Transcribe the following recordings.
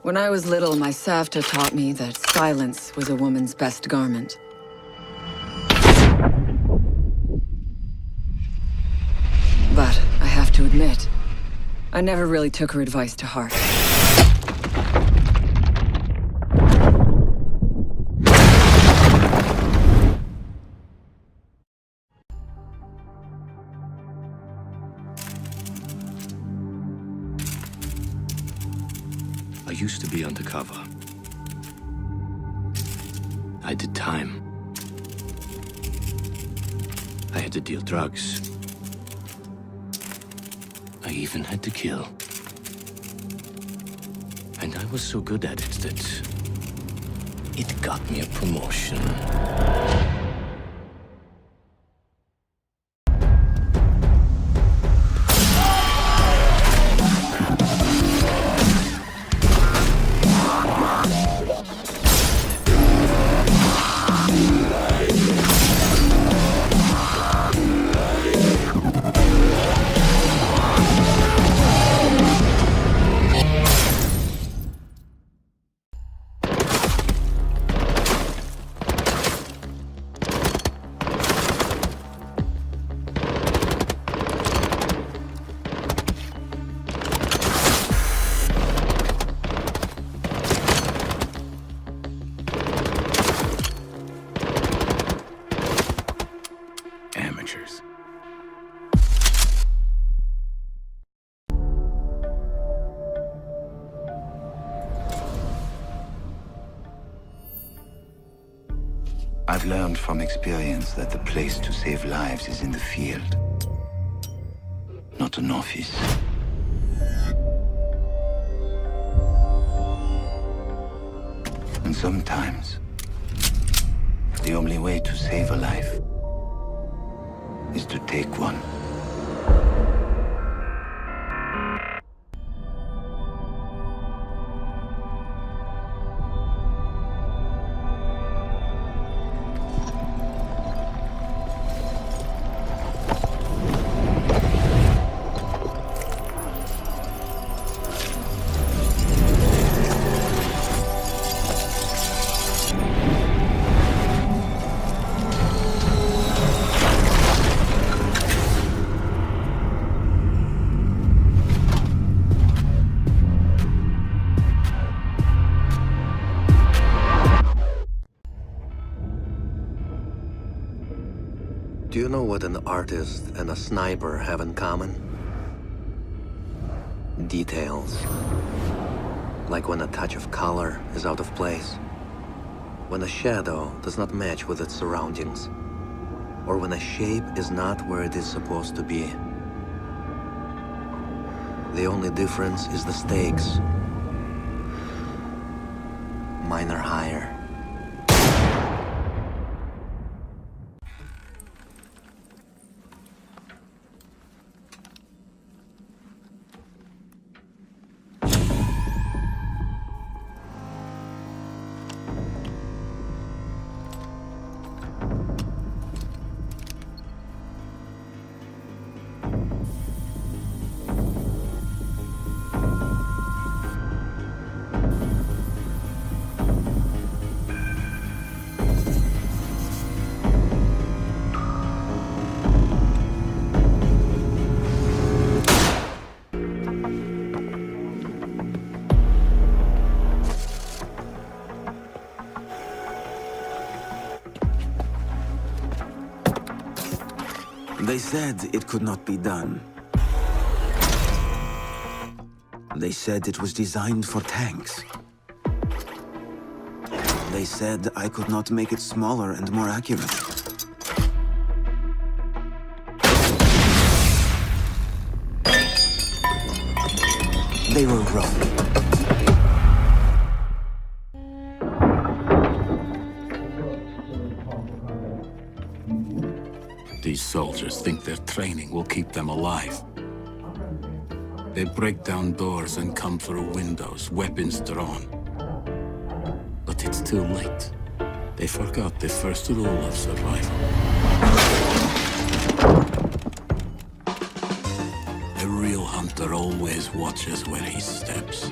When I was little, my Savta taught me that silence was a woman's best garment. But I have to admit, I never really took her advice to heart. I used to be undercover. I did time. I had to deal drugs. I even had to kill. And I was so good at it that it got me a promotion. Amateurs. I've learned from experience that the place to save lives is in the field, not an office. And sometimes, the only way to save a life is to take one. Do you know what an artist and a sniper have in common? Details. Like when a touch of color is out of place, when a shadow does not match with its surroundings, or when a shape is not where it is supposed to be. The only difference is the stakes. Mine are higher. They said it could not be done. They said it was designed for tanks. They said I could not make it smaller and more accurate. They were wrong. These soldiers think their training will keep them alive. They break down doors and come through windows, weapons drawn. But it's too late. They forgot the first rule of survival. A real hunter always watches where he steps.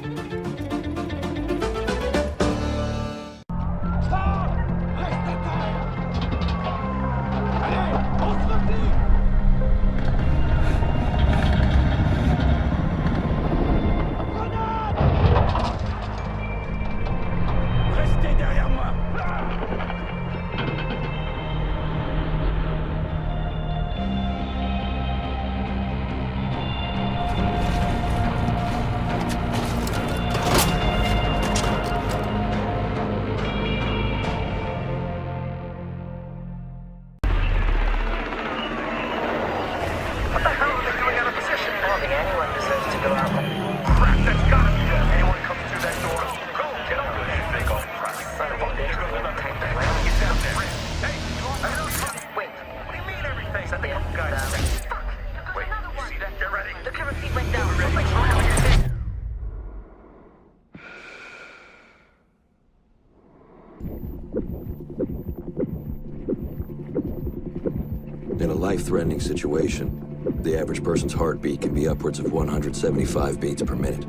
In a life-threatening situation, the average person's heartbeat can be upwards of 175 beats per minute.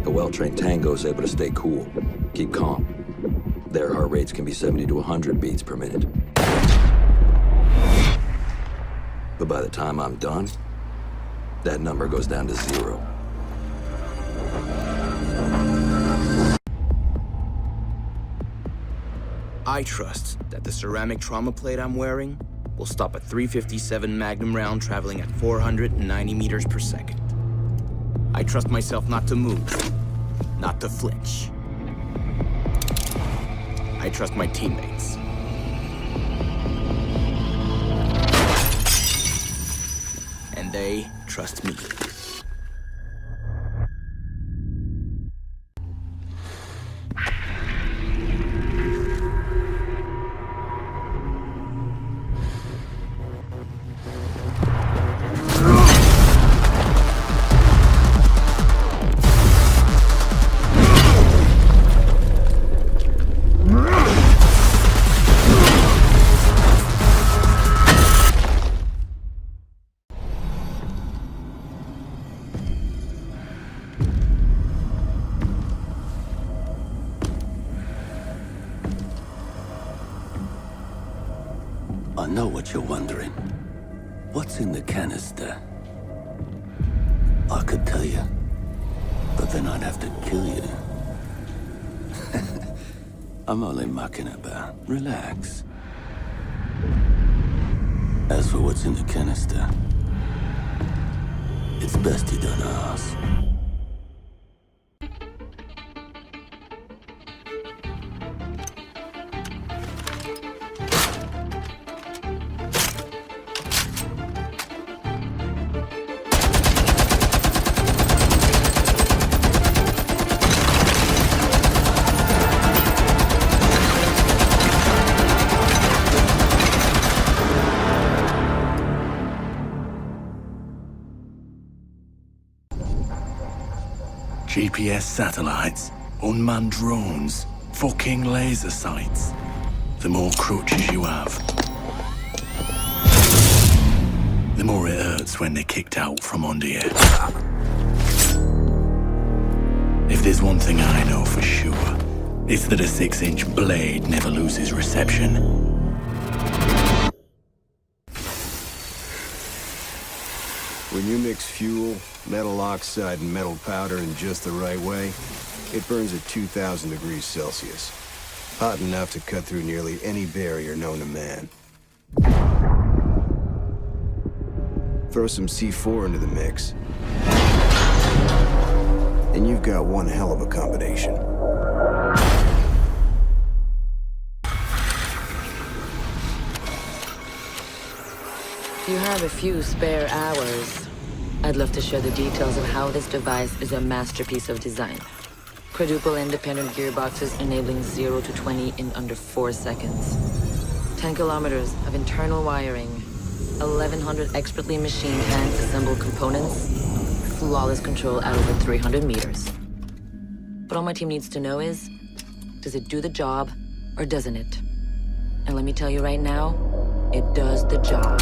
A well-trained tango is able to stay cool, keep calm. Their heart rates can be 70 to 100 beats per minute. But by the time I'm done, that number goes down to 0. I trust that the ceramic trauma plate I'm wearing will stop a .357 Magnum round traveling at 490 meters per second. I trust myself not to move, not to flinch. I trust my teammates. And they trust me. I know what you're wondering. What's in the canister? I could tell you, but then I'd have to kill you. I'm only mucking about. Relax. As for what's in the canister, it's best you don't ask. GPS satellites, unmanned drones, fucking laser sights. The more crutches you have, the more it hurts when they're kicked out from under you. If there's one thing I know for sure, it's that a 6-inch blade never loses reception. When you mix fuel, metal oxide, and metal powder in just the right way, it burns at 2,000 degrees Celsius. Hot enough to cut through nearly any barrier known to man. Throw some C4 into the mix, and you've got one hell of a combination. If you have a few spare hours, I'd love to share the details of how this device is a masterpiece of design. Quadruple independent gearboxes enabling 0 to 20 in under 4 seconds. 10 kilometers of internal wiring, 1,100 expertly machined hand-assembled components, flawless control at over 300 meters. What all my team needs to know is, does it do the job or doesn't it? And let me tell you right now, it does the job.